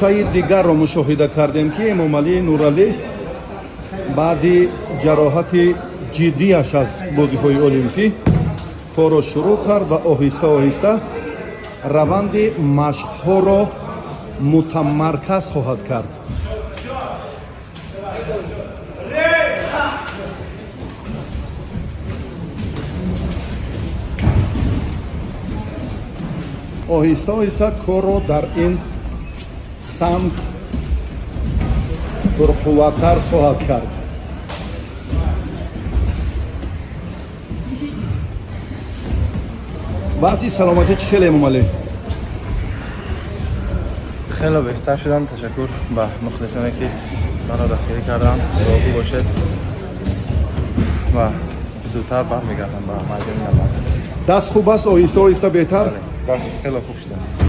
شاید دیگر را مشاهده کردیم که امام علی نورعلی بعد جراحت جدیش از بازی‌های المپیک کار را شروع کرد و آهسته آهسته روند مشق‌ها را متمرکز خواهد کرد. آهسته آهسته کار را در این سمت پرقوت‌تر خواهد کرد. وقتی سلامتی چه خیلی امام علی؟ خیلی بهتر شدم. تشکر به مخلصانی که منو دستگیری کردن. دعا باشه و زودتر برمیگردم به مجموعه. دست خوب است، آهسته آهسته بهتر. خیلی خوب شده.